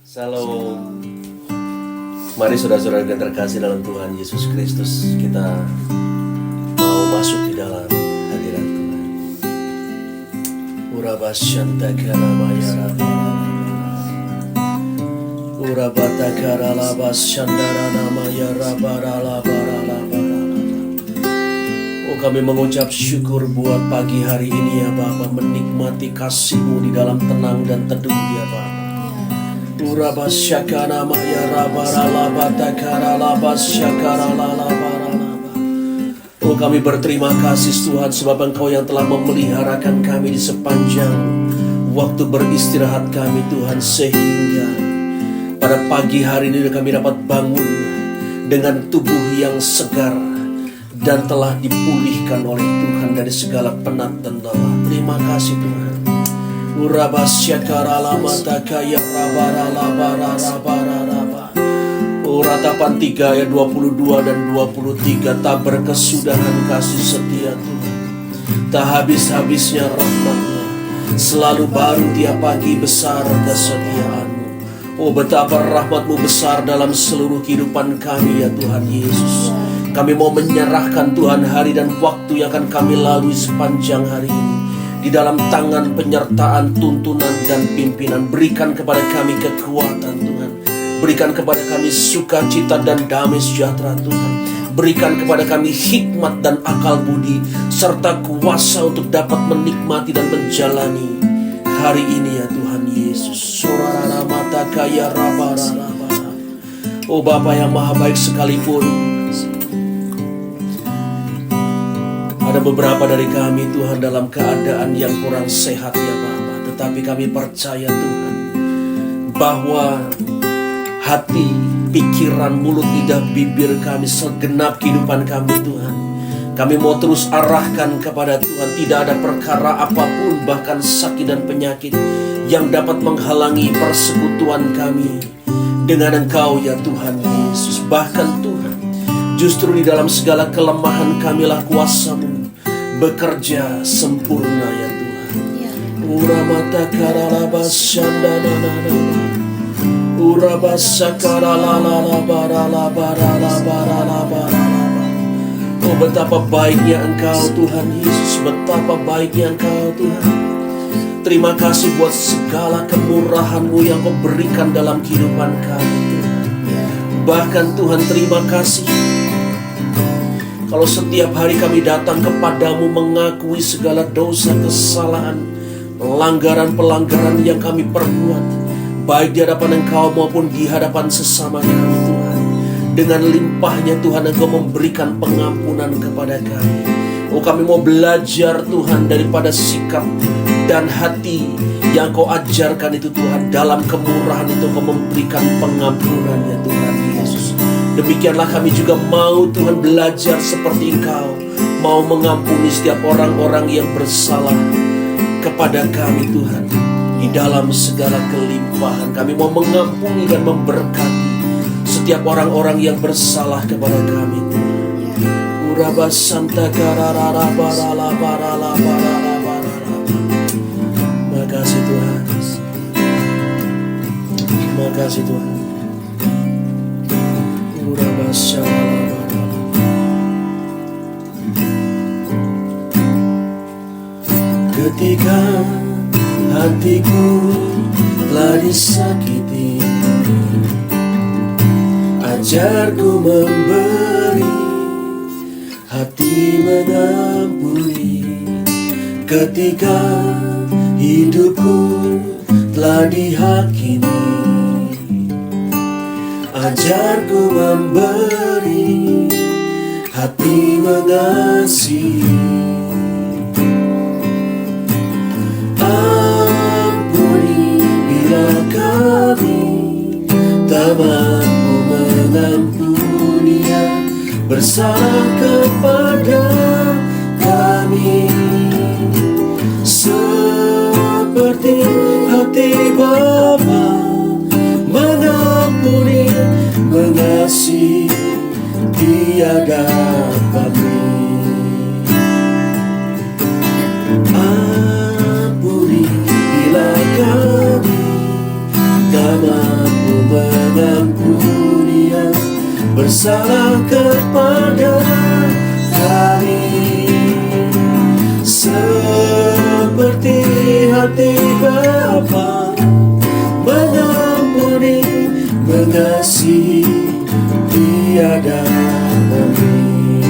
Salam. Mari saudara-saudara yang terkasih dalam Tuhan Yesus Kristus, kita mau masuk di dalam hadirat Tuhan. Oh, kami mengucap syukur buat pagi hari ini ya Bapa, menikmati kasih-Mu di dalam tenang dan teduh ya Bapa. Oh, kami berterima kasih Tuhan, sebab Engkau yang telah memeliharakan kami di sepanjang waktu beristirahat kami Tuhan, sehingga pada pagi hari ini kami dapat bangun dengan tubuh yang segar dan telah dipulihkan oleh Tuhan dari segala penat dan lelah. Terima kasih Tuhan. Ratapan 3 ayat 22 dan 23. Tak berkesudahan kasih setia Tuhan, tak habis-habisnya rahmat-Nya, selalu baru tiap pagi besar kesetiaan-Mu. Oh, betapa rahmat-Mu besar dalam seluruh kehidupan kami ya Tuhan Yesus. Kami mau menyerahkan Tuhan hari dan waktu yang akan kami lalui sepanjang hari ini di dalam tangan penyertaan, tuntunan, dan pimpinan. Berikan kepada kami kekuatan Tuhan. Berikan kepada kami sukacita dan damai sejahtera Tuhan. Berikan kepada kami hikmat dan akal budi, serta kuasa untuk dapat menikmati dan menjalani hari ini ya Tuhan Yesus. Oh Bapa yang maha baik sekalipun, ada beberapa dari kami Tuhan dalam keadaan yang kurang sehat ya Bapa. Tetapi kami percaya Tuhan, bahwa hati, pikiran, mulut, lidah, bibir kami, segenap kehidupan kami Tuhan, kami mau terus arahkan kepada Tuhan. Tidak ada perkara apapun, bahkan sakit dan penyakit, yang dapat menghalangi persekutuan kami dengan Engkau ya Tuhan Yesus. Bahkan Tuhan, justru di dalam segala kelemahan kamilah kuasa-Mu bekerja sempurna ya Tuhan. Oh, betapa baiknya Engkau Tuhan Yesus, betapa baiknya Engkau Tuhan. Terima kasih buat segala kemurahan-Mu yang Kau berikan dalam kehidupan kami Tuhan. Bahkan Tuhan, terima kasih kalau setiap hari kami datang kepadamu mengakui segala dosa, kesalahan, pelanggaran-pelanggaran yang kami perbuat, baik di hadapan Engkau maupun di hadapan sesama kami Tuhan. Dengan limpahnya Tuhan, Engkau memberikan pengampunan kepada kami. Oh, kami mau belajar Tuhan daripada sikap dan hati yang Kau ajarkan itu Tuhan. Dalam kemurahan itu Kau memberikan pengampunan ya Tuhan Yesus. Demikianlah kami juga mau Tuhan belajar seperti Engkau, mau mengampuni setiap orang-orang yang bersalah kepada kami Tuhan. Di dalam segala kelimpahan kami mau mengampuni dan memberkati setiap orang-orang yang bersalah kepada kami Tuhan. Makasih Tuhan. Makasih Tuhan. Ketika hatiku telah disakiti, ajarku memberi, hati mengampuni. Ketika hidupku telah dihakimi, ajarku memberi, hati mengasihi. Ampuni bila kami tak mampu mengampuni yang bersalah kepada kami, seperti hati Bapa mengampuni, mengasihi tiada pamrih. Ampuni bila kami tak mampu bersalah kepada kami, seperti hati Bapa mengampuni, mengasihi tiada tanding.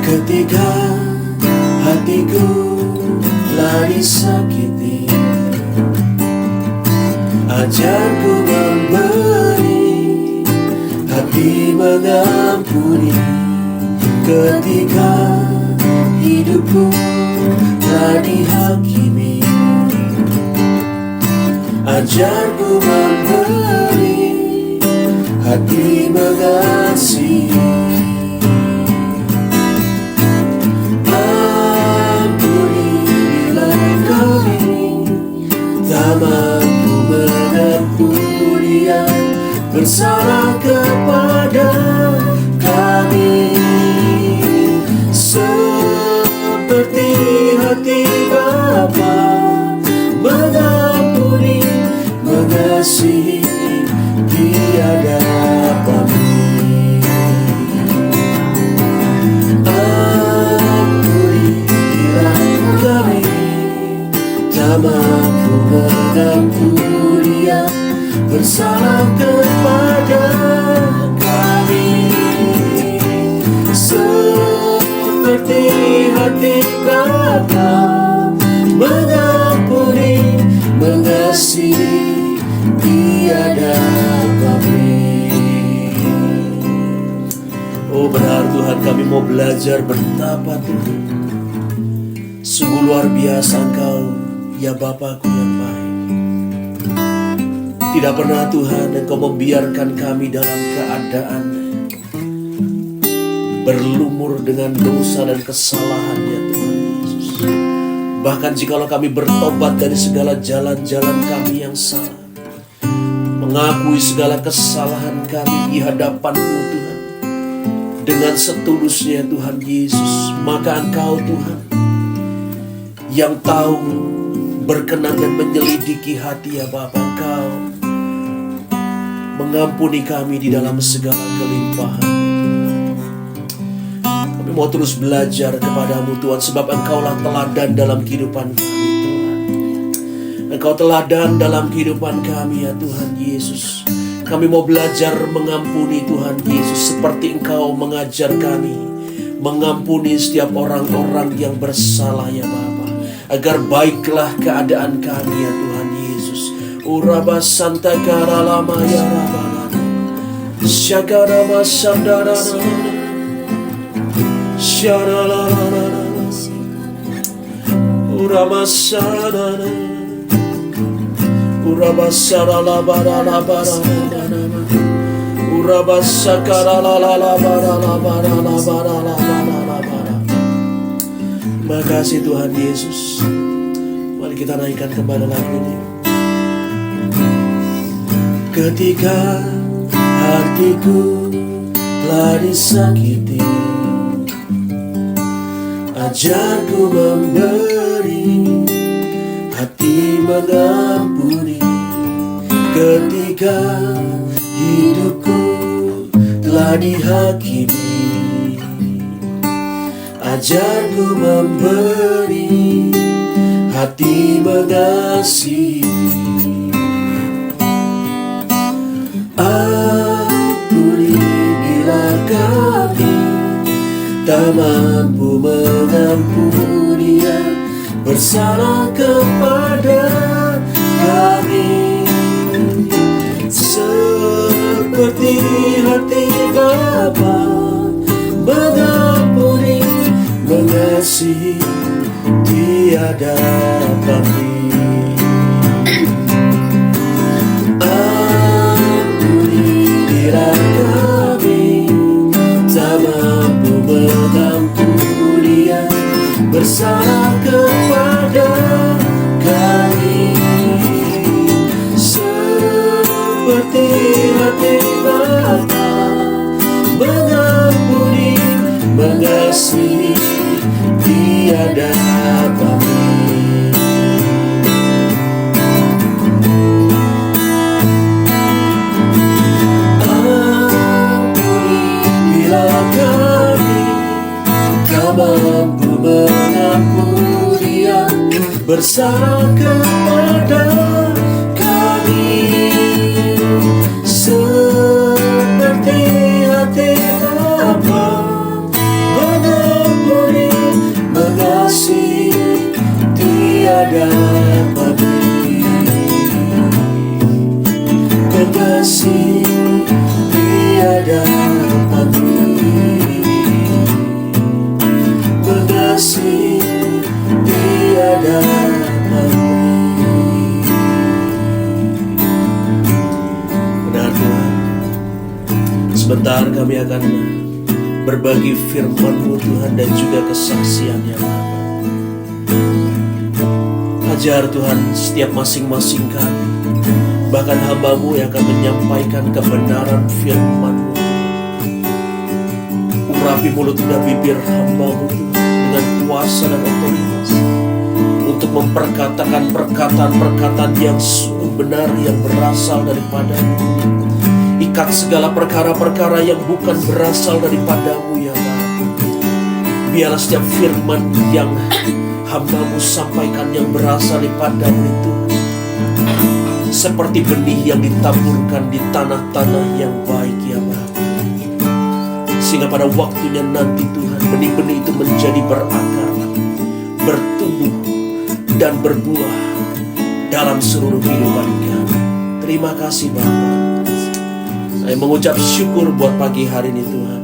Ketika hatiku telah disakiti, ajarku memberi, hati mengampuni. Ketika hidupku telah dihakimi, ajarku memberi, hati mengasihi. Mampu mengampuni yang bersalah kepada kami, seperti hati Bapa mengampuni, mengasihi tiada pamrih. Ampunilah kami, tak mampu mengampuni yang bersalah kepada kami, seperti hati Bapa mengampuni, mengasihi tiada pamrih. Oh benar Tuhan, kami mau belajar betapa Tuhan sungguh luar biasa Engkau, ya Bapakku yang baik. Tidak pernah Tuhan Engkau membiarkan kami dalam keadaan berlumur dengan dosa dan kesalahan, ya Tuhan Yesus. Bahkan jikalau kami bertobat dari segala jalan-jalan kami yang salah, mengakui segala kesalahan kami di hadapan-Mu Tuhan, dengan setulusnya Tuhan Yesus, maka Engkau Tuhan yang tahu, berkenan dan menyelidiki hati, ya Bapa. Engkau mengampuni kami di dalam segala kelimpahan. Kami mau terus belajar kepadamu Tuhan, sebab Engkaulah teladan dalam kehidupan kami Tuhan. Engkau teladan dalam kehidupan kami, ya Tuhan Yesus. Kami mau belajar mengampuni Tuhan Yesus, seperti Engkau mengajar kami mengampuni setiap orang-orang yang bersalah, ya Bapa, agar baiklah keadaan kami, ya Tuhan Yesus. Uraba santa karalama ya rabana, syakarama sandara, syaralala, urama sadana, uraba sarala barala barala, uraba sakaralala barala barala barala barala. Makasih Tuhan Yesus. Mari kita naikkan kembali lagu ini. Ketika hatiku telah disakiti, ajarku memberi, hati mengampuni. Ketika hidupku telah dihakimi, ajarku memberi, hati mengasihi. Ampuni bila kami tak mampu mengampuni yang bersalah kepada kami, seperti hati Bapa mengampuni, mengasihi tiada pamrih. Bila kami tak mampu mengampuni yang bersalah kepada kami, seperti hati Bapa mengampuni, mengasihi tiada pamrih. Berserah kepada kami, seperti hati Bapa mengampuni, mengasihi, tiada pamrih. Mengasihi, tiada pamrih. Mengasihi, tiada pamrih. Benar Tuhan, sebentar kami akan berbagi firman-Mu Tuhan dan juga kesaksiannya Bapa. Ajar Tuhan setiap masing-masing kami, bahkan hamba-Mu yang akan menyampaikan kebenaran firman-Mu. Urapi mulut dan bibir hamba-Mu Tuhan dengan kuasa dan otoritas untuk memperkatakan perkataan-perkataan yang sungguh benar yang berasal daripada-Mu. Ikat segala perkara-perkara yang bukan berasal daripada-Mu ya Bapa. Biarlah setiap firman yang hamba-Mu sampaikan yang berasal daripada-Mu itu seperti benih yang ditaburkan di tanah-tanah yang baik ya Bapa. Sehingga pada waktunya nanti Tuhan, benih-benih itu menjadi berakar, bertumbuh dan berbuah dalam seluruh kehidupan kami. Terima kasih Bapa. Saya mengucap syukur buat pagi hari ini Tuhan.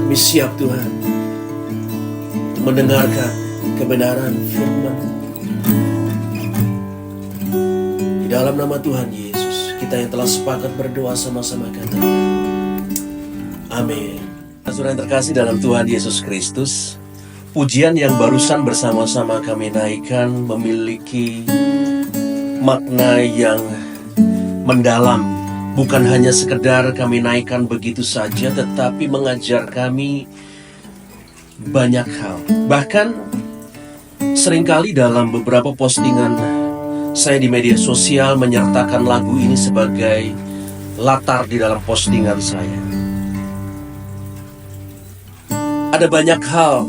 Kami siap Tuhan untuk mendengarkan kebenaran firman. Di dalam nama Tuhan Yesus, kita yang telah sepakat berdoa sama-sama katakan amin. Saudara yang terkasih dalam Tuhan Yesus Kristus, pujian yang barusan bersama-sama kami naikkan memiliki makna yang mendalam. Bukan hanya sekedar kami naikkan begitu saja, tetapi mengajar kami banyak hal. Bahkan seringkali dalam beberapa postingan saya di media sosial menyertakan lagu ini sebagai latar di dalam postingan saya. Ada banyak hal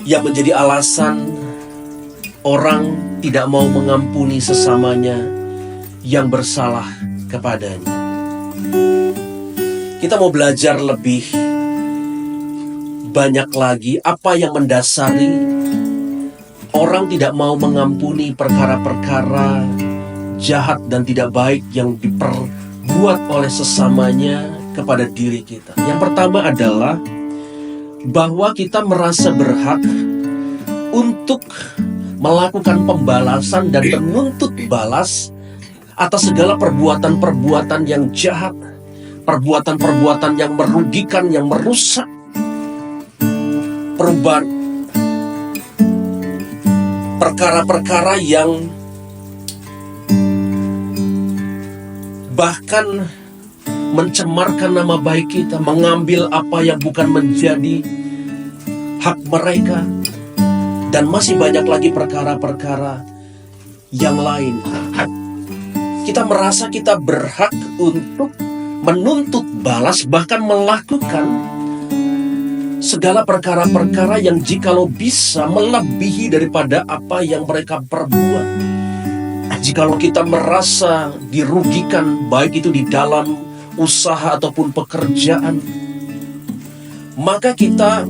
yang menjadi alasan orang tidak mau mengampuni sesamanya yang bersalah kepadanya. Kita mau belajar lebih banyak lagi apa yang mendasari orang tidak mau mengampuni perkara-perkara jahat dan tidak baik yang diperbuat oleh sesamanya kepada diri kita. Yang pertama adalah bahwa kita merasa berhak untuk melakukan pembalasan dan menuntut balas atas segala perbuatan-perbuatan yang jahat, perbuatan-perbuatan yang merugikan, yang merusak perubahan, perkara-perkara yang bahkan mencemarkan nama baik kita, mengambil apa yang bukan menjadi hak mereka, dan masih banyak lagi perkara-perkara yang lain. Kita merasa kita berhak untuk menuntut balas, bahkan melakukan segala perkara-perkara yang jikalau bisa melebihi daripada apa yang mereka perbuat. Jikalau kita merasa dirugikan, baik itu di dalam usaha ataupun pekerjaan, maka kita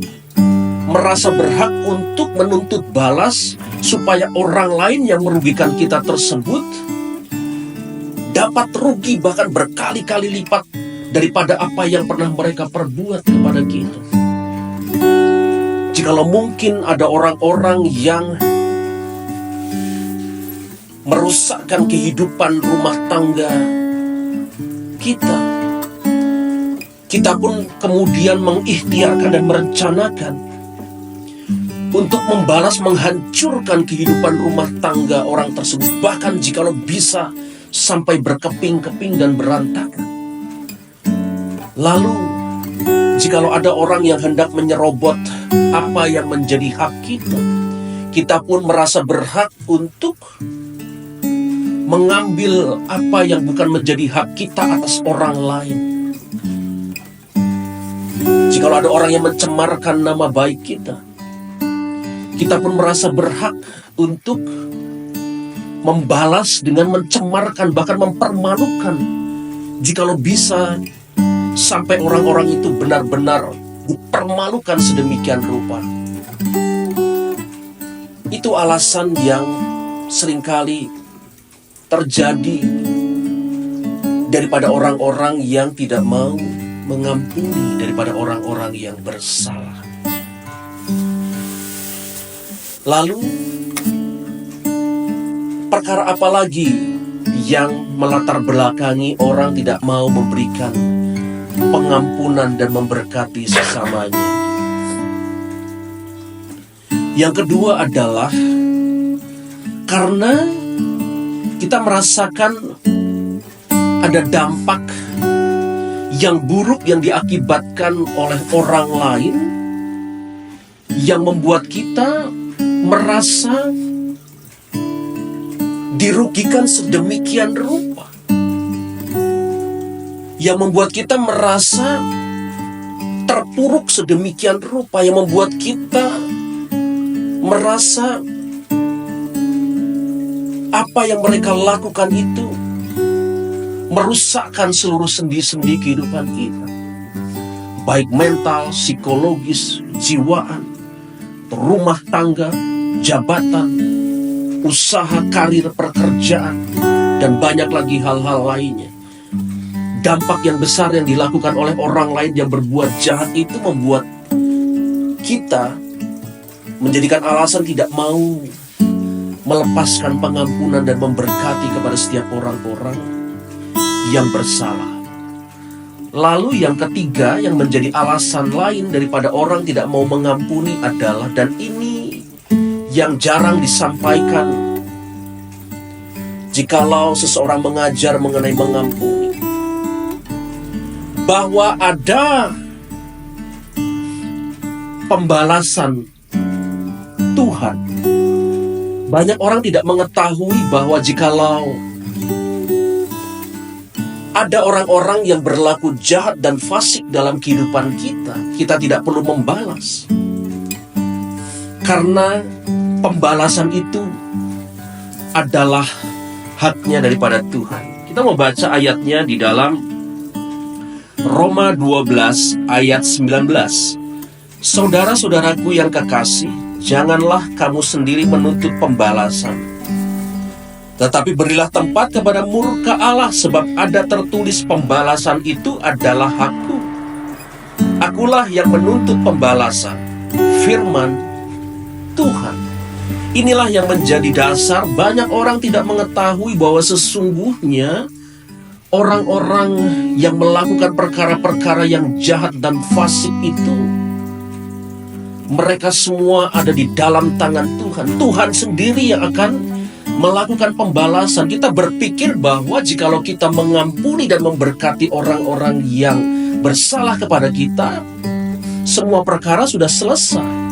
merasa berhak untuk menuntut balas supaya orang lain yang merugikan kita tersebut dapat rugi bahkan berkali-kali lipat daripada apa yang pernah mereka perbuat kepada kita. Jikalau mungkin ada orang-orang yang merusakkan kehidupan rumah tangga kita pun kemudian mengikhtiarkan dan merencanakan untuk membalas, menghancurkan kehidupan rumah tangga orang tersebut, bahkan jikalau bisa sampai berkeping-keping dan berantakan. Lalu jikalau ada orang yang hendak menyerobot apa yang menjadi hak kita pun merasa berhak untuk mengambil apa yang bukan menjadi hak kita atas orang lain. Jikalau ada orang yang mencemarkan nama baik kita, kita pun merasa berhak untuk membalas dengan mencemarkan, bahkan mempermalukan. Jikalau bisa sampai orang-orang itu benar-benar dipermalukan sedemikian rupa. Itu alasan yang seringkali terjadi daripada orang-orang yang tidak mau mengampuni, daripada orang-orang yang bersalah. Lalu, perkara apa lagi yang melatar belakangi orang tidak mau memberikan pengampunan dan memberkati sesamanya? Yang kedua adalah karena kita merasakan ada dampak yang buruk yang diakibatkan oleh orang lain, yang membuat kita merasa dirugikan sedemikian rupa, yang membuat kita merasa terpuruk sedemikian rupa, yang membuat kita merasa apa yang mereka lakukan itu merusakkan seluruh sendi-sendi kehidupan kita, baik mental, psikologis, jiwaan, rumah tangga, jabatan, usaha, karir, pekerjaan, dan banyak lagi hal-hal lainnya. Dampak yang besar yang dilakukan oleh orang lain yang berbuat jahat itu membuat kita menjadikan alasan tidak mau melepaskan pengampunan dan memberkati kepada setiap orang-orang yang bersalah. Lalu yang ketiga yang menjadi alasan lain daripada orang tidak mau mengampuni adalah, dan ini yang jarang disampaikan jikalau seseorang mengajar mengenai mengampuni, bahwa ada pembalasan Tuhan. Banyak orang tidak mengetahui bahwa jikalau ada orang-orang yang berlaku jahat dan fasik dalam kehidupan kita, kita tidak perlu membalas. Karena pembalasan itu adalah haknya daripada Tuhan. Kita mau baca ayatnya di dalam Roma 12 ayat 19. Saudara-saudaraku yang kekasih, janganlah kamu sendiri menuntut pembalasan, tetapi berilah tempat kepada murka Allah, sebab ada tertulis pembalasan itu adalah hakku. Akulah yang menuntut pembalasan, firman Tuhan. Inilah yang menjadi dasar banyak orang tidak mengetahui bahwa sesungguhnya orang-orang yang melakukan perkara-perkara yang jahat dan fasik itu, mereka semua ada di dalam tangan Tuhan. Tuhan sendiri yang akan melakukan pembalasan. Kita berpikir bahwa jikalau kita mengampuni dan memberkati orang-orang yang bersalah kepada kita, semua perkara sudah selesai.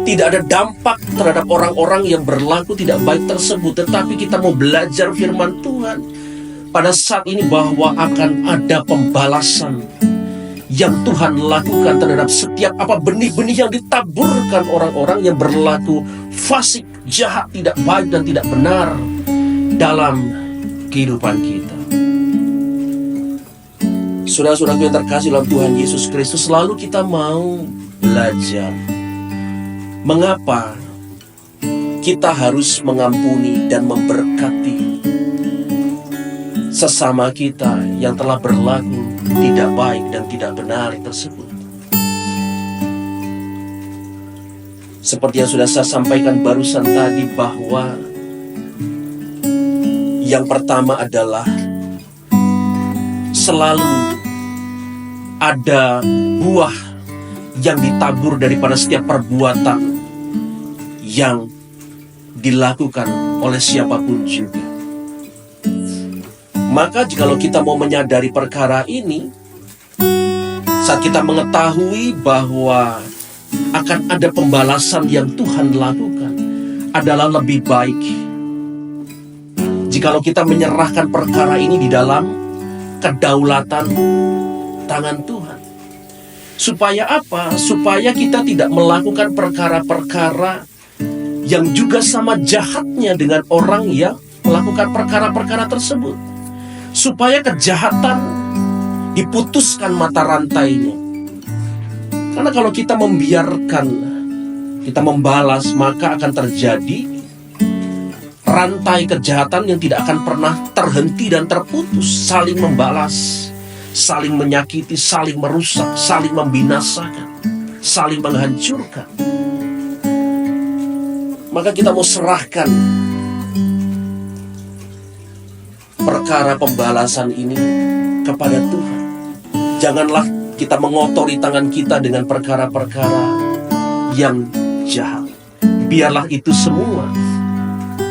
Tidak ada dampak terhadap orang-orang yang berlaku tidak baik tersebut. Tetapi kita mau belajar firman Tuhan pada saat ini bahwa akan ada pembalasan yang Tuhan lakukan terhadap setiap benih-benih yang ditaburkan orang-orang yang berlaku fasik, jahat, tidak baik dan tidak benar dalam kehidupan kita. Saudara-saudaraku yang terkasih dalam Tuhan Yesus Kristus, selalu kita mau belajar mengapa kita harus mengampuni dan memberkati sesama kita yang telah berlaku tidak baik dan tidak benar tersebut. Seperti yang sudah saya sampaikan barusan tadi, bahwa yang pertama adalah selalu ada buah yang ditabur daripada setiap perbuatan yang dilakukan oleh siapapun juga. Maka jikalau kita mau menyadari perkara ini, saat kita mengetahui bahwa akan ada pembalasan yang Tuhan lakukan, adalah lebih baik jikalau kita menyerahkan perkara ini di dalam kedaulatan tangan Tuhan. Supaya apa? Supaya kita tidak melakukan perkara-perkara yang juga sama jahatnya dengan orang yang melakukan perkara-perkara tersebut. Supaya kejahatan diputuskan mata rantainya. Karena kalau kita membiarkan, kita membalas, maka akan terjadi rantai kejahatan yang tidak akan pernah terhenti dan terputus. Saling membalas, saling menyakiti, saling merusak, saling membinasakan, saling menghancurkan. Maka kita mau serahkan perkara pembalasan ini kepada Tuhan. Janganlah kita mengotori tangan kita dengan perkara-perkara yang jahat. Biarlah itu semua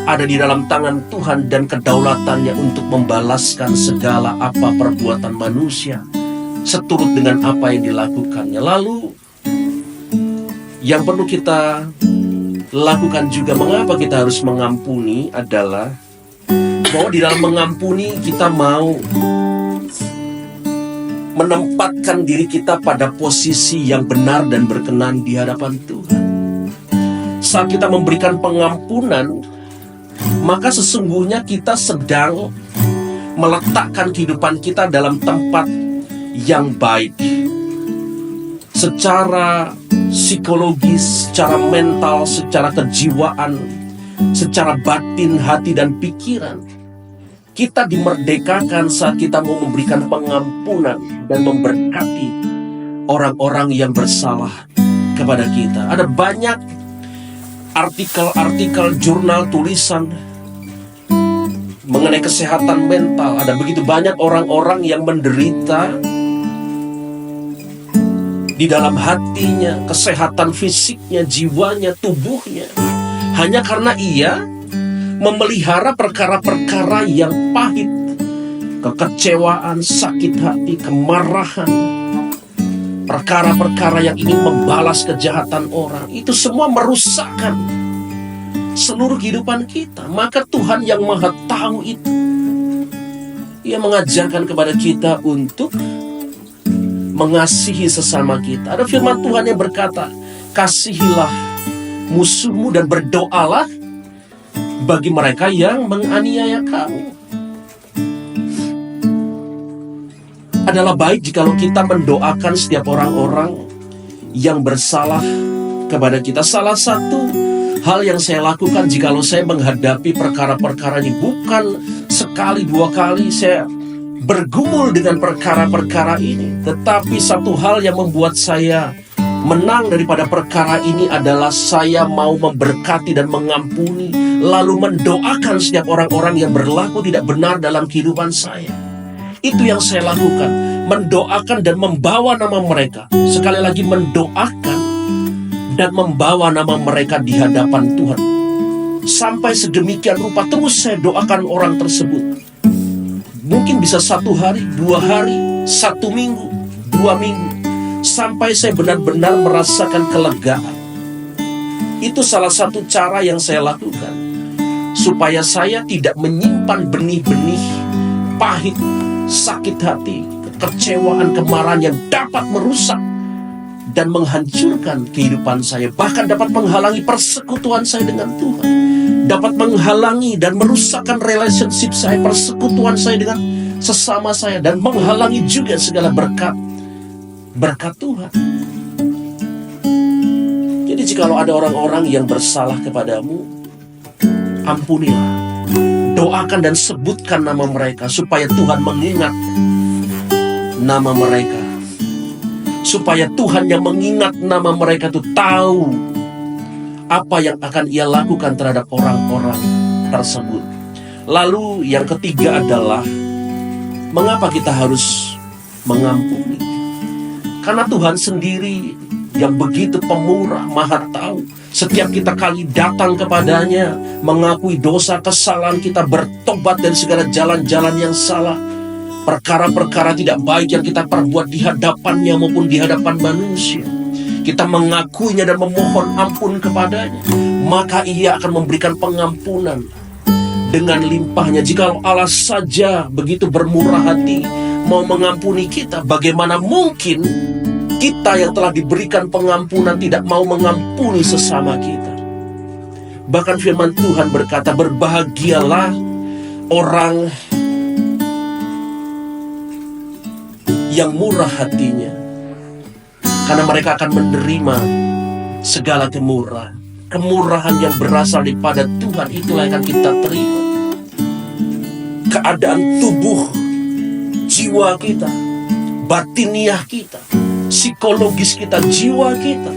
ada di dalam tangan Tuhan dan kedaulatannya untuk membalaskan segala apa perbuatan manusia seturut dengan apa yang dilakukannya. Lalu yang perlu kita lakukan juga, mengapa kita harus mengampuni, adalah bahwa di dalam mengampuni kita mau menempatkan diri kita pada posisi yang benar dan berkenan di hadapan Tuhan. Saat kita memberikan pengampunan, maka sesungguhnya kita sedang meletakkan kehidupan kita dalam tempat yang baik. Secara psikologis, secara mental, secara kejiwaan, secara batin, hati, dan pikiran. Kita dimerdekakan saat kita mau memberikan pengampunan dan memberkati orang-orang yang bersalah kepada kita. Ada banyak artikel-artikel, jurnal, tulisan mengenai kesehatan mental. Ada begitu banyak orang-orang yang menderita di dalam hatinya, kesehatan fisiknya, jiwanya, tubuhnya, hanya karena ia memelihara perkara-perkara yang pahit, kekecewaan, sakit hati, kemarahan, perkara-perkara yang ingin membalas kejahatan orang. Itu semua merusakkan seluruh kehidupan kita. Maka Tuhan yang Maha Tahu itu, Ia mengajarkan kepada kita untuk mengasihi sesama kita. Ada firman Tuhan yang berkata, kasihilah musuhmu dan berdoalah bagi mereka yang menganiaya kamu. Adalah baik jikalau kita mendoakan setiap orang-orang yang bersalah kepada kita. Salah satu hal yang saya lakukan jikalau saya menghadapi perkara-perkara ini, bukan sekali dua kali saya bergumul dengan perkara-perkara ini, tetapi satu hal yang membuat saya menang daripada perkara ini adalah saya mau memberkati dan mengampuni, lalu mendoakan setiap orang-orang yang berlaku tidak benar dalam kehidupan saya. Itu yang saya lakukan, mendoakan dan membawa nama mereka. Sekali lagi, mendoakan dan membawa nama mereka di hadapan Tuhan. Sampai sedemikian rupa terus saya doakan orang tersebut. Mungkin bisa 1 hari, 2 hari, 1 minggu, 2 minggu, sampai saya benar-benar merasakan kelegaan. Itu salah satu cara yang saya lakukan, supaya saya tidak menyimpan benih-benih pahit, sakit hati, kekecewaan, kemarahan yang dapat merusak dan menghancurkan kehidupan saya. Bahkan dapat menghalangi persekutuan saya dengan Tuhan, dapat menghalangi dan merusakkan relationship saya, persekutuan saya dengan sesama saya, dan menghalangi juga segala berkat Tuhan. Jadi jikalau ada orang-orang yang bersalah kepadamu, ampunilah, doakan dan sebutkan nama mereka, supaya Tuhan mengingat nama mereka, supaya Tuhan yang mengingat nama mereka itu tahu apa yang akan Ia lakukan terhadap orang-orang tersebut. Lalu yang ketiga adalah, mengapa kita harus mengampuni? Karena Tuhan sendiri yang begitu pemurah, Maha Tahu. Setiap kita kali datang kepadanya, mengakui dosa, kesalahan kita, bertobat dari segala jalan-jalan yang salah, perkara-perkara tidak baik yang kita perbuat di hadapannya maupun di hadapan manusia, kita mengakuinya dan memohon ampun kepadanya, maka Ia akan memberikan pengampunan dengan limpahnya. Jikalau Allah saja begitu bermurah hati mau mengampuni kita, bagaimana mungkin Kita yang telah diberikan pengampunan tidak mau mengampuni sesama kita. Bahkan firman Tuhan berkata, berbahagialah orang yang murah hatinya, karena mereka akan menerima segala kemurahan. Kemurahan yang berasal daripada Tuhan itulah yang akan kita terima. Keadaan tubuh, jiwa kita, batiniah kita, psikologis kita, jiwa kita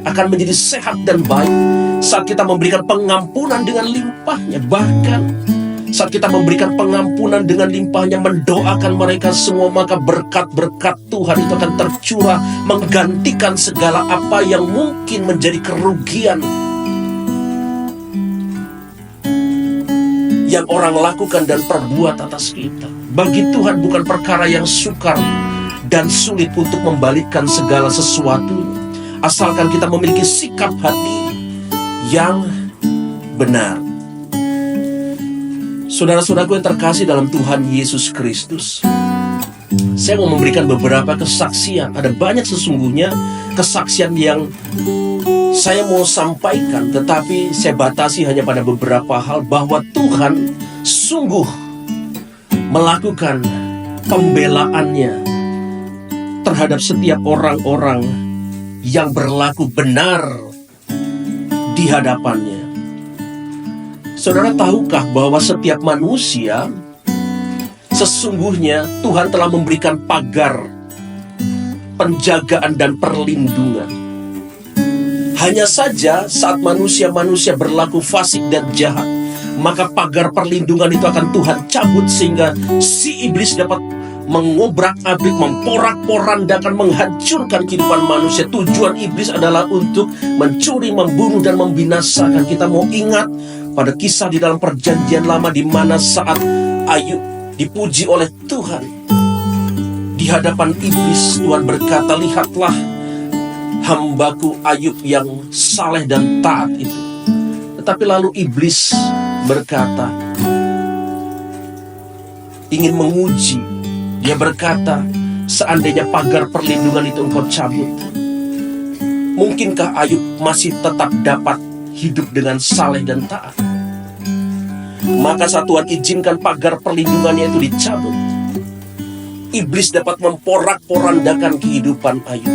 akan menjadi sehat dan baik saat kita memberikan pengampunan dengan limpahnya. Bahkan saat kita memberikan pengampunan dengan limpahnya, mendoakan mereka semua, maka berkat-berkat Tuhan itu akan tercurah, menggantikan segala apa yang mungkin menjadi kerugian yang orang lakukan dan perbuat atas kita. Bagi Tuhan bukan perkara yang sukar dan sulit untuk membalikkan segala sesuatunya, asalkan kita memiliki sikap hati yang benar. Saudara-saudaraku yang terkasih dalam Tuhan Yesus Kristus, saya mau memberikan beberapa kesaksian. Ada banyak sesungguhnya kesaksian yang saya mau sampaikan, tetapi saya batasi hanya pada beberapa hal, bahwa Tuhan sungguh melakukan pembelaannya terhadap setiap orang-orang yang berlaku benar di hadapannya. Saudara, tahukah bahwa setiap manusia sesungguhnya Tuhan telah memberikan pagar penjagaan dan perlindungan. Hanya saja saat manusia-manusia berlaku fasik dan jahat, maka pagar perlindungan itu akan Tuhan cabut, sehingga si iblis dapat mengobrak-abrik, memporak-porandakan, menghancurkan kehidupan manusia. Tujuan iblis adalah untuk mencuri, membunuh, dan membinasakan. Kita mau ingat pada kisah di dalam Perjanjian Lama, di mana saat Ayub dipuji oleh Tuhan di hadapan iblis, Tuhan berkata, lihatlah hambaku Ayub yang saleh dan taat itu. Tetapi lalu iblis berkata, ingin menguji. Dia berkata, seandainya pagar perlindungan itu engkau cabut, mungkinkah Ayub masih tetap dapat hidup dengan saleh dan taat? Maka saat Tuhan izinkan pagar perlindungannya itu dicabut, iblis dapat memporak-porandakan kehidupan Ayub.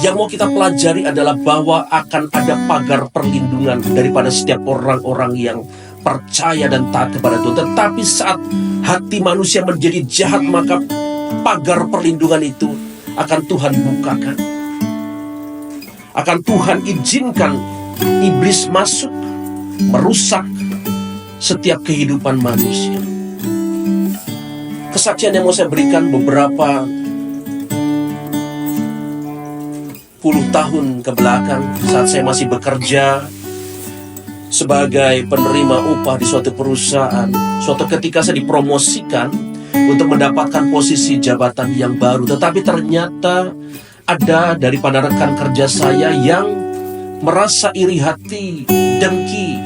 Yang mau kita pelajari adalah bahwa akan ada pagar perlindungan daripada setiap orang-orang yang percaya dan taat kepada Tuhan. Tetapi saat hati manusia menjadi jahat, maka pagar perlindungan itu akan Tuhan bukakan. Akan Tuhan izinkan iblis masuk, merusak setiap kehidupan manusia. Kesaksian yang mau saya berikan beberapa puluh tahun ke belakang, saat saya masih bekerja sebagai penerima upah di suatu perusahaan. Suatu ketika saya dipromosikan untuk mendapatkan posisi jabatan yang baru. Tetapi ternyata ada daripada rekan kerja saya yang merasa iri hati, dengki,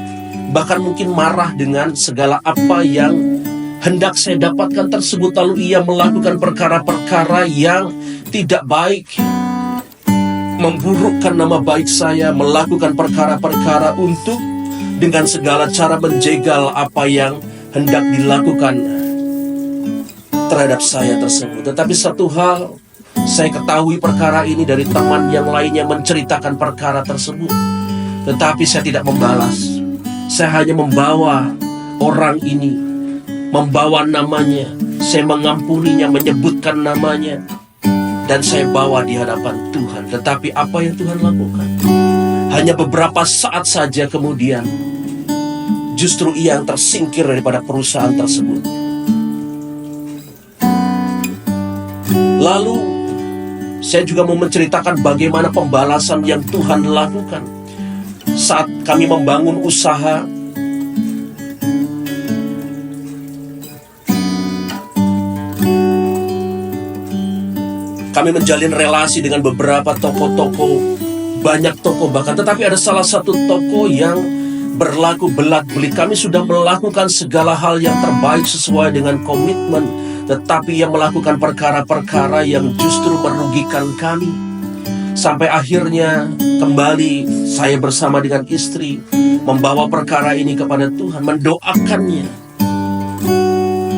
bahkan mungkin marah dengan segala apa yang hendak saya dapatkan tersebut. Lalu ia melakukan perkara-perkara yang tidak baik, memburukkan nama baik saya, melakukan perkara-perkara untuk dengan segala cara menjegal apa yang hendak dilakukan terhadap saya tersebut. Tetapi satu hal, saya ketahui perkara ini dari teman yang lainnya menceritakan perkara tersebut. Tetapi saya tidak membalas. Saya hanya membawa orang ini, membawa namanya, saya mengampuninya, menyebutkan namanya, dan saya bawa di hadapan Tuhan. Tetapi apa yang Tuhan lakukan? Hanya beberapa saat saja kemudian, justru ia yang tersingkir daripada perusahaan tersebut. Lalu, saya juga mau menceritakan bagaimana pembalasan yang Tuhan lakukan. Saat kami membangun usaha, kami menjalin relasi dengan beberapa toko-toko, banyak toko bahkan. Tetapi ada salah satu toko yang berlaku belat-belit. Kami sudah melakukan segala hal yang terbaik sesuai dengan komitmen tetapi ia melakukan perkara-perkara yang justru merugikan kami. Sampai akhirnya kembali saya bersama dengan istri membawa perkara ini kepada Tuhan, mendoakannya,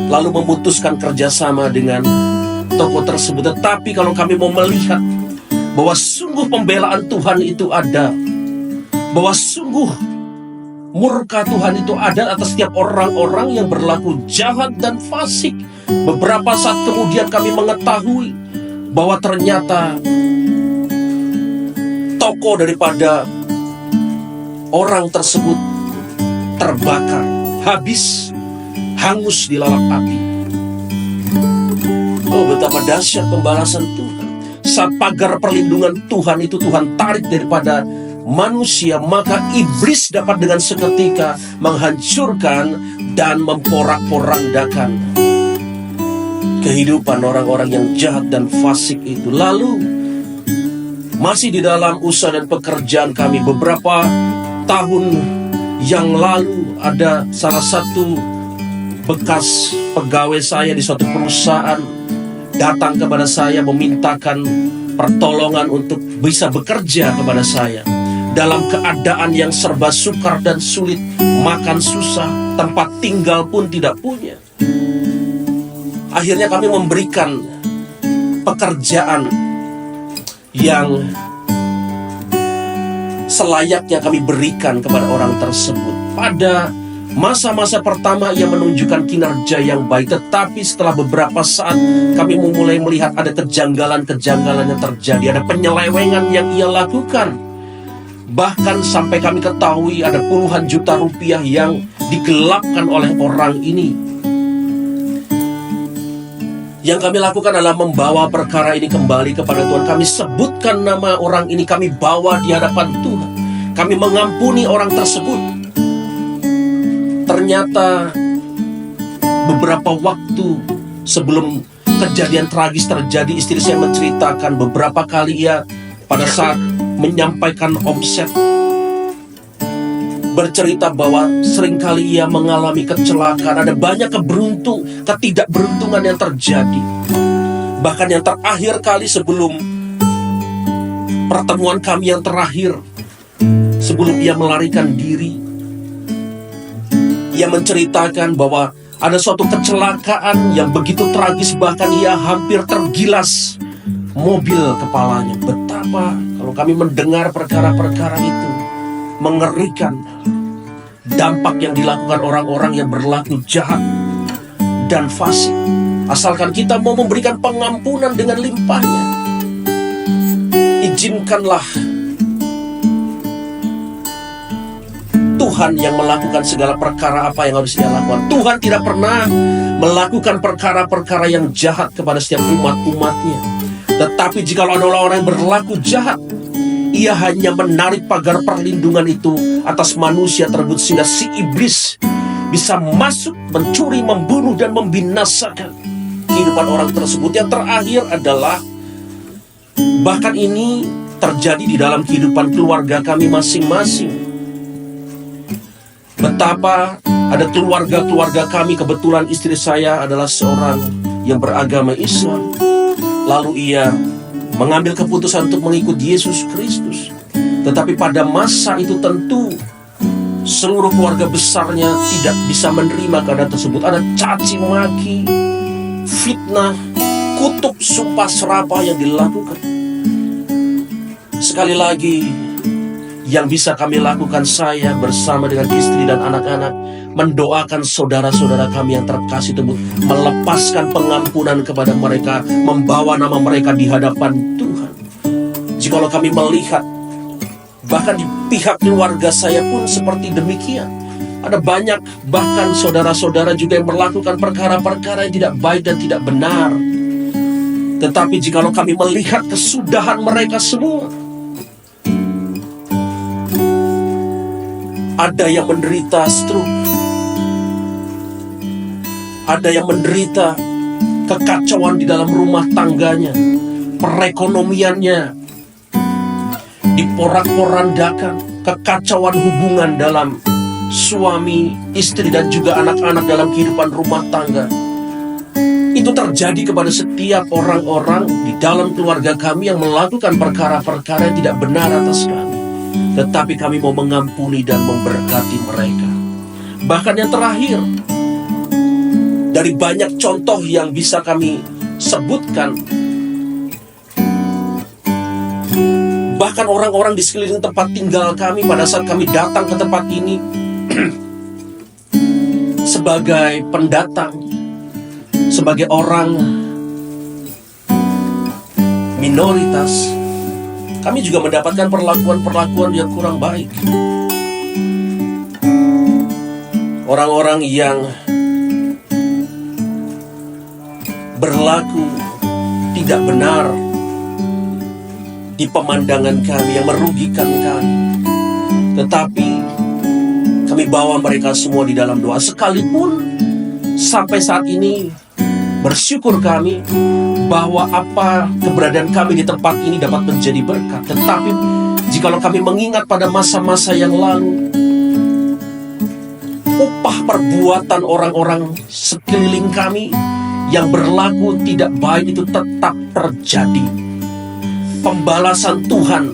lalu memutuskan kerjasama dengan toko tersebut. Tetapi kalau kami mau melihat bahwa sungguh pembelaan Tuhan itu ada, bahwa sungguh murka Tuhan itu ada atas setiap orang-orang yang berlaku jahat dan fasik, beberapa saat kemudian kami mengetahui bahwa ternyata toko daripada orang tersebut terbakar, habis, hangus dilalap api. Oh, betapa dahsyat pembalasan Tuhan. Saat pagar perlindungan Tuhan itu Tuhan tarik daripada manusia, maka iblis dapat dengan seketika menghancurkan dan memporak-porandakan kehidupan orang-orang yang jahat dan fasik itu. Lalu masih di dalam usaha dan pekerjaan kami, beberapa tahun yang lalu ada salah satu bekas pegawai saya di suatu perusahaan datang kepada saya memintakan pertolongan untuk bisa bekerja kepada saya dalam keadaan yang serba sukar dan sulit, makan susah, tempat tinggal pun tidak punya. Akhirnya kami memberikan pekerjaan yang selayaknya kami berikan kepada orang tersebut. Pada masa-masa pertama ia menunjukkan kinerja yang baik, tetapi setelah beberapa saat kami mulai melihat ada kejanggalan-kejanggalan yang terjadi, ada penyelewengan yang ia lakukan. Bahkan sampai kami ketahui ada puluhan juta rupiah yang digelapkan oleh orang ini. Yang kami lakukan adalah membawa perkara ini kembali kepada Tuhan. Kami sebutkan nama orang ini, kami bawa di hadapan Tuhan. Kami mengampuni orang tersebut. Ternyata beberapa waktu sebelum kejadian tragis terjadi, istri saya menceritakan beberapa kali ia pada saat menyampaikan omset bercerita bahwa seringkali ia mengalami kecelakaan. Ada banyak ketidakberuntungan yang terjadi. Bahkan yang terakhir kali sebelum pertemuan kami yang terakhir, sebelum ia melarikan diri, ia menceritakan bahwa ada suatu kecelakaan yang begitu tragis, bahkan ia hampir tergilas mobil kepalanya. Betapa kalau kami mendengar perkara-perkara itu, mengerikan dampak yang dilakukan orang-orang yang berlaku jahat dan fasik. Asalkan kita mau memberikan pengampunan dengan limpahnya, izinkanlah Tuhan yang melakukan segala perkara apa yang harus dia lakukan. Tuhan tidak pernah melakukan perkara-perkara yang jahat kepada setiap umat-umatnya. Tetapi jika ada orang yang berlaku jahat, ia hanya menarik pagar perlindungan itu atas manusia tersebut, sehingga si iblis bisa masuk, mencuri, membunuh, dan membinasakan kehidupan orang tersebut. Yang terakhir adalah, bahkan ini terjadi di dalam kehidupan keluarga kami masing-masing. Betapa ada keluarga-keluarga kami, kebetulan istri saya adalah seorang yang beragama Islam. Lalu ia mengambil keputusan untuk mengikut Yesus Kristus. Tetapi pada masa itu tentu seluruh keluarga besarnya tidak bisa menerima keadaan tersebut. Ada caci maki, fitnah, kutuk, sumpah serapah yang dilakukan. Sekali lagi, yang bisa kami lakukan, saya bersama dengan istri dan anak-anak mendoakan saudara-saudara kami yang terkasih tersebut, melepaskan pengampunan kepada mereka, membawa nama mereka di hadapan Tuhan. Jikalau kami melihat, bahkan di pihak keluarga saya pun seperti demikian. Ada banyak bahkan saudara-saudara juga yang melakukan perkara-perkara yang tidak baik dan tidak benar. Tetapi jikalau kami melihat kesudahan mereka semua, ada yang menderita stroke, ada yang menderita kekacauan di dalam rumah tangganya, perekonomiannya diporak-porandakan, kekacauan hubungan dalam suami, istri, dan juga anak-anak dalam kehidupan rumah tangga. Itu terjadi kepada setiap orang-orang di dalam keluarga kami yang melakukan perkara-perkara yang tidak benar atas kami. Tetapi kami mau mengampuni dan memberkati mereka. Bahkan yang terakhir, dari banyak contoh yang bisa kami sebutkan, bahkan orang-orang di sekeliling tempat tinggal kami pada saat kami datang ke tempat ini sebagai pendatang, sebagai orang minoritas, kami juga mendapatkan perlakuan-perlakuan yang kurang baik. Orang-orang yang berlaku tidak benar di pemandangan kami, yang merugikan kami. Tetapi kami bawa mereka semua di dalam doa. Sekalipun sampai saat ini bersyukur kami bahwa apa keberadaan kami di tempat ini dapat menjadi berkat. Tetapi jikalau kami mengingat pada masa-masa yang lalu, upah perbuatan orang-orang sekeliling kami yang berlaku tidak baik itu tetap terjadi. Pembalasan Tuhan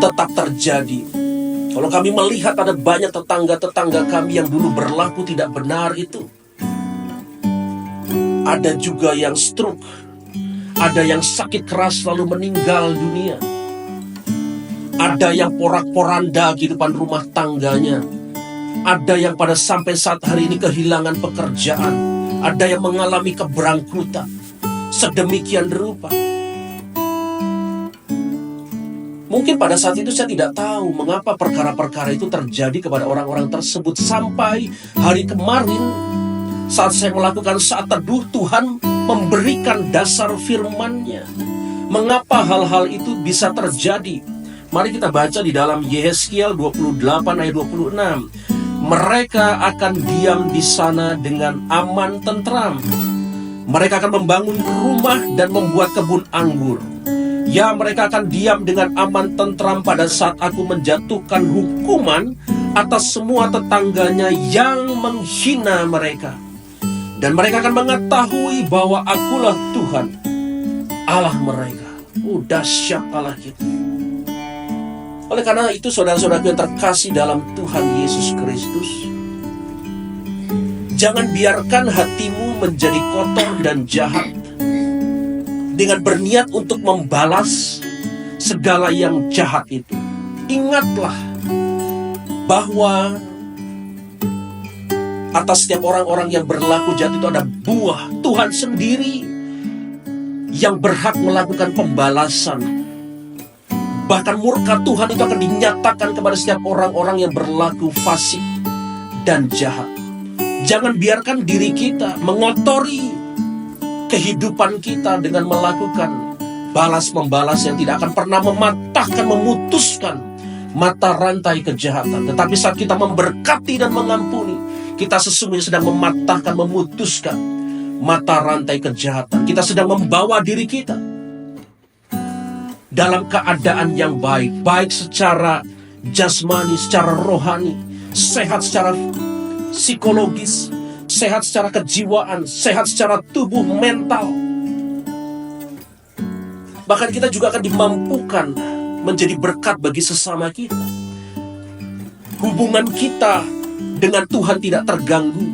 tetap terjadi. Kalau kami melihat ada banyak tetangga-tetangga kami yang dulu berlaku tidak benar itu, ada juga yang stroke, ada yang sakit keras lalu meninggal dunia, ada yang porak-poranda kehidupan rumah tangganya, ada yang pada sampai saat hari ini kehilangan pekerjaan, ada yang mengalami keberangkrutan sedemikian rupa. Mungkin pada saat itu saya tidak tahu mengapa perkara-perkara itu terjadi kepada orang-orang tersebut. Sampai hari kemarin saat saya melakukan saat teduh, Tuhan memberikan dasar firman-Nya. Mengapa hal-hal itu bisa terjadi? Mari kita baca di dalam Yehezkiel 28 ayat 26. Mereka akan diam di sana dengan aman tentram. Mereka akan membangun rumah dan membuat kebun anggur. Ya, mereka akan diam dengan aman tentram pada saat aku menjatuhkan hukuman atas semua tetangganya yang menghina mereka. Dan mereka akan mengetahui bahwa akulah Tuhan, Allah mereka. Dahsyat Allah kita. Oleh karena itu, saudara-saudaraku yang terkasih dalam Tuhan Yesus Kristus, jangan biarkan hatimu menjadi kotor dan jahat dengan berniat untuk membalas segala yang jahat itu. Ingatlah bahwa atas setiap orang-orang yang berlaku jahat itu ada buah. Tuhan sendiri yang berhak melakukan pembalasan. Bahkan murka Tuhan itu akan dinyatakan kepada setiap orang-orang yang berlaku fasik dan jahat. Jangan biarkan diri kita mengotori kehidupan kita dengan melakukan balas-membalas yang tidak akan pernah mematahkan, memutuskan mata rantai kejahatan. Tetapi saat kita memberkati dan mengampuni, kita sesungguhnya sedang mematahkan, memutuskan mata rantai kejahatan. Kita sedang membawa diri kita dalam keadaan yang baik, baik secara jasmani, secara rohani, sehat secara psikologis, sehat secara kejiwaan, sehat secara tubuh, mental. Bahkan kita juga akan dimampukan menjadi berkat bagi sesama kita. Hubungan kita dengan Tuhan tidak terganggu.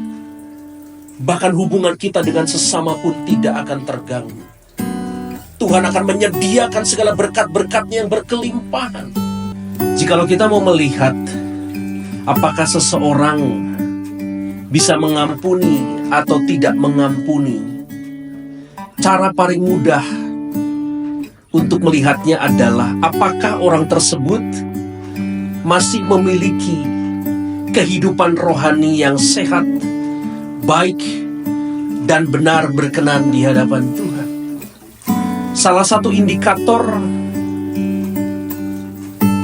Bahkan hubungan kita dengan sesama pun tidak akan terganggu. Tuhan akan menyediakan segala berkat-berkat-Nya yang berkelimpahan. Jikalau kita mau melihat apakah seseorang bisa mengampuni atau tidak mengampuni, cara paling mudah untuk melihatnya adalah apakah orang tersebut masih memiliki kehidupan rohani yang sehat, baik, dan benar berkenan di hadapan Tuhan. Salah satu indikator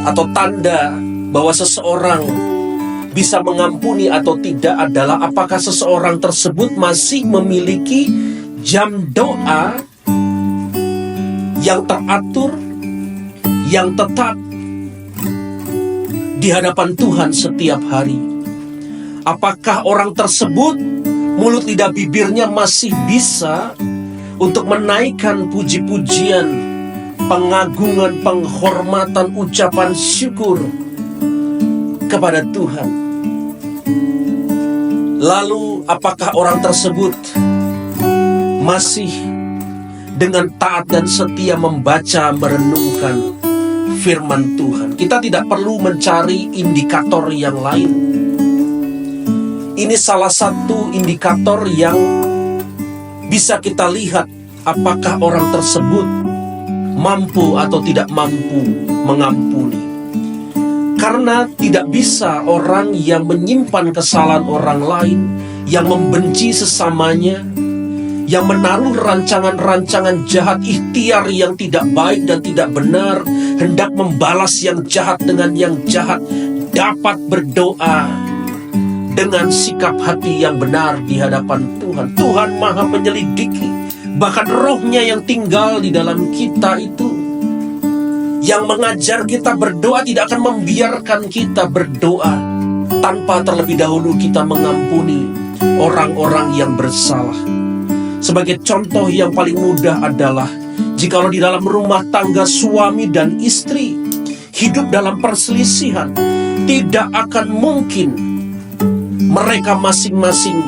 atau tanda bahwa seseorang bisa mengampuni atau tidak adalah apakah seseorang tersebut masih memiliki jam doa yang teratur, yang tetap di hadapan Tuhan setiap hari. Apakah orang tersebut Mulut lidah bibirnya masih bisa untuk menaikkan puji-pujian, pengagungan, penghormatan, ucapan syukur kepada Tuhan. Lalu apakah orang tersebut masih dengan taat dan setia membaca, merenungkan firman Tuhan? Kita tidak perlu mencari indikator yang lain. Ini salah satu indikator yang bisa kita lihat apakah orang tersebut mampu atau tidak mampu mengampuni. Karena tidak bisa orang yang menyimpan kesalahan orang lain, yang membenci sesamanya, yang menaruh rancangan-rancangan jahat, ikhtiar yang tidak baik dan tidak benar, hendak membalas yang jahat dengan yang jahat, dapat berdoa dengan sikap hati yang benar di hadapan Tuhan. Tuhan Maha menyelidiki, bahkan Roh-Nya yang tinggal di dalam kita itu, yang mengajar kita berdoa, tidak akan membiarkan kita berdoa tanpa terlebih dahulu kita mengampuni orang-orang yang bersalah. Sebagai contoh yang paling mudah adalah jikalau di dalam rumah tangga suami dan istri hidup dalam perselisihan, tidak akan mungkin mereka masing-masing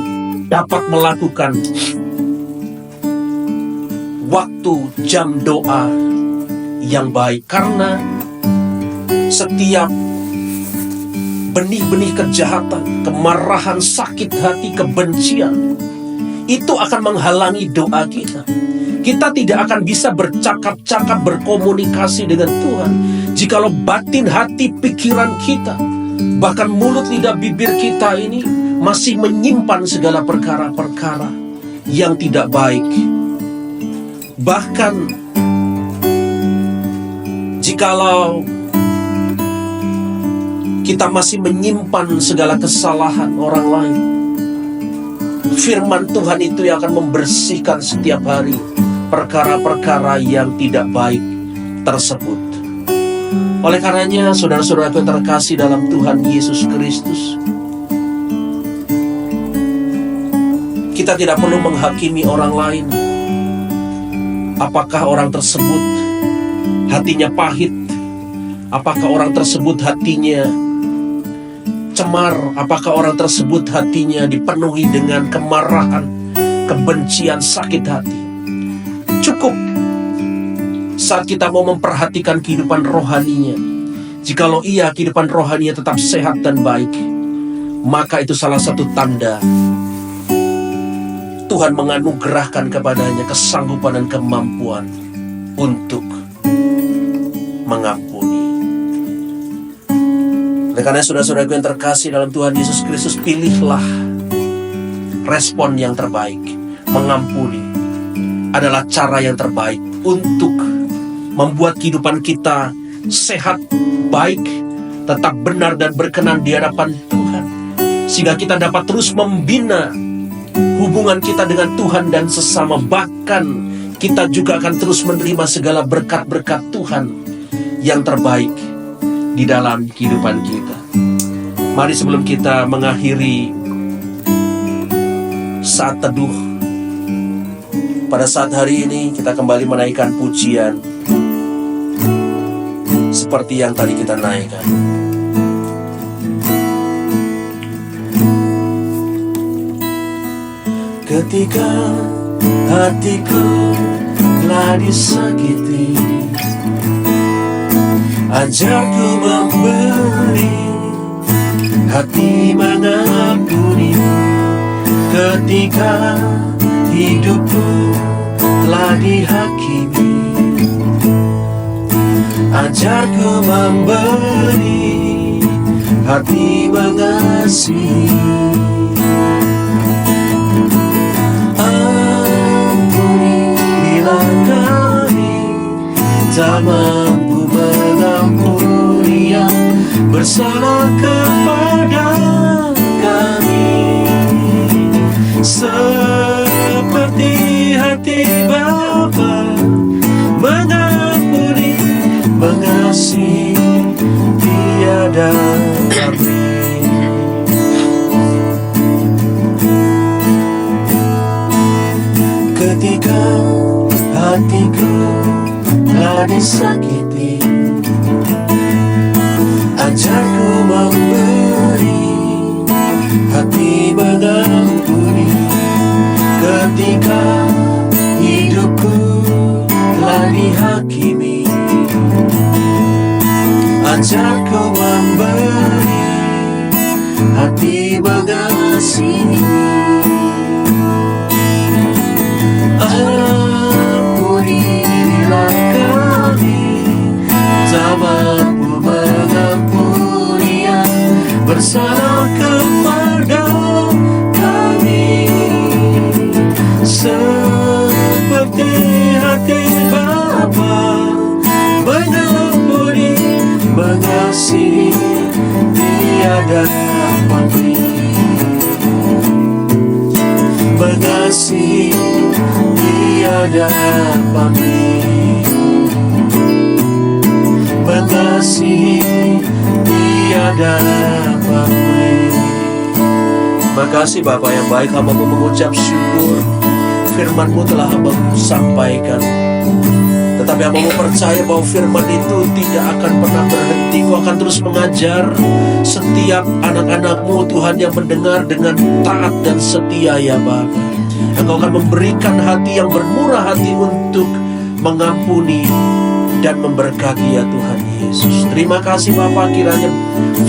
dapat melakukan waktu jam doa yang baik. Karena setiap benih-benih kejahatan, kemarahan, sakit hati, kebencian, itu akan menghalangi doa kita. Kita tidak akan bisa bercakap-cakap, berkomunikasi dengan Tuhan jikalau batin hati, pikiran kita, bahkan mulut lidah bibir kita ini masih menyimpan segala perkara-perkara yang tidak baik. Bahkan jikalau kita masih menyimpan segala kesalahan orang lain, firman Tuhan itu yang akan membersihkan setiap hari perkara-perkara yang tidak baik tersebut. Oleh karenanya, saudara-saudaraku yang terkasih dalam Tuhan Yesus Kristus, kita tidak perlu menghakimi orang lain. Apakah orang tersebut hatinya pahit? Apakah orang tersebut hatinya cemar? Apakah orang tersebut hatinya dipenuhi dengan kemarahan, kebencian, sakit hati? Cukup saat kita mau memperhatikan kehidupan rohaninya. Jikalau ia kehidupan rohaninya tetap sehat dan baik, maka itu salah satu tanda Tuhan menganugerahkan kepadanya kesanggupan dan kemampuan untuk mengampuni. Oleh karena saudara-saudaraku yang terkasih dalam Tuhan Yesus Kristus, pilihlah respon yang terbaik. Mengampuni adalah cara yang terbaik untuk membuat kehidupan kita sehat, baik, tetap benar dan berkenan di hadapan Tuhan, sehingga kita dapat terus membina hubungan kita dengan Tuhan dan sesama. Bahkan kita juga akan terus menerima segala berkat-berkat Tuhan yang terbaik di dalam kehidupan kita. Mari sebelum kita mengakhiri saat teduh pada saat hari ini, kita kembali menaikkan pujian seperti yang tadi kita naikkan. Ketika hatiku telah disakiti, ajarku memberi, hati mengampuni. Ketika hidupku telah dihakimi, ajarku memberi, hati mengasihi. Ampuni bila kami tak mampu mengampuni yang bersalah kepada kami, seperti hati Bapa mengampuni, mengasihi tiada pamrih. disakiti. Ajarku memberi, hati mengampuni, ketika hidupku telah dihakimi. Ajarku memberi, hati mengasihi. Ampunilah kami, Tamatmu mengampuni yang bersalah kepada kami, seperti hati Bapa mengampuni, mengasihi, tiada pamrih. Mengasihi, tiada pamrih. Mengasihi, tiada pamrih. Makasih Bapa yang baik, hamba-Mu mengucap syukur. Firman-Mu telah hamba-Mu sampaikan, tetapi hamba-Mu percaya bahwa firman itu tidak akan pernah berhenti. Kau akan terus mengajar setiap anak-anak-Mu Tuhan yang mendengar dengan taat dan setia ya Bapa. Engkau akan memberikan hati yang bermurah hati untuk mengampuni dan memberkati ya Tuhan Yesus. Terima kasih Bapa, kiranya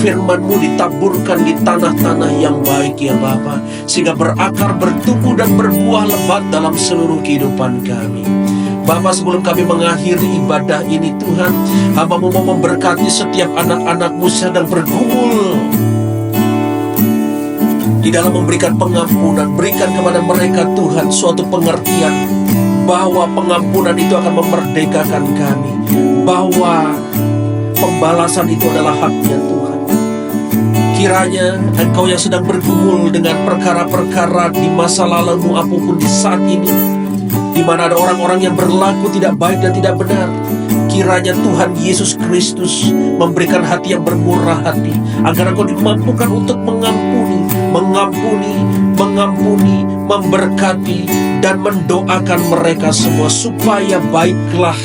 firman-Mu ditaburkan di tanah-tanah yang baik ya Bapa, sehingga berakar, bertumbuh dan berbuah lebat dalam seluruh kehidupan kami. Bapa, sebelum kami mengakhiri ibadah ini Tuhan, hamba-Mu mau memberkati setiap anak-anak-Mu sedang bergumul di dalam memberikan pengampunan. Berikan kepada mereka Tuhan suatu pengertian bahwa pengampunan itu akan memerdekakan kami, bahwa pembalasan itu adalah haknya Tuhan. Kiranya Engkau yang sedang bergumul dengan perkara-perkara di masa lalumu apapun di saat ini, di mana ada orang-orang yang berlaku tidak baik dan tidak benar, kiranya Tuhan Yesus Kristus memberikan hati yang bermurah hati, agar Engkau dimampukan untuk mengampuni, memberkati, dan mendoakan mereka semua, supaya baiklah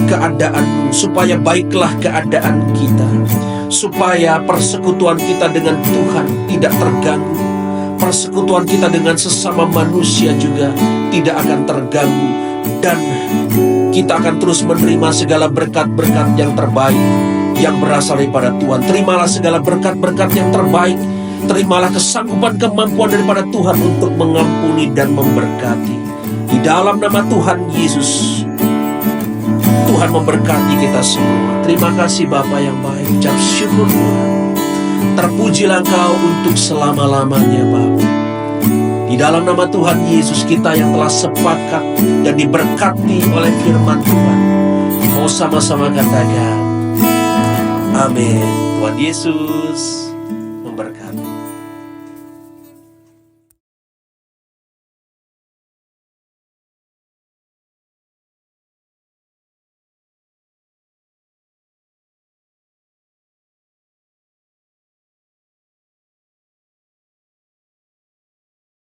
keadaanmu, supaya baiklah keadaan kita, supaya persekutuan kita dengan Tuhan tidak terganggu, persekutuan kita dengan sesama manusia juga tidak akan terganggu, dan kita akan terus menerima segala berkat-berkat yang terbaik yang berasal daripada Tuhan. Terimalah segala berkat-berkat yang terbaik, terimalah kesanggupan kemampuan daripada Tuhan untuk mengampuni dan memberkati. Di dalam nama Tuhan Yesus, Tuhan memberkati kita semua. Terima kasih Bapa yang baik. Ucap syukur Tuhan. Terpujilah Engkau untuk selama-lamanya Bapa. Di dalam nama Tuhan Yesus, kita yang telah sepakat dan diberkati oleh firman Tuhan, mau sama-sama katakan amin. Tuhan Yesus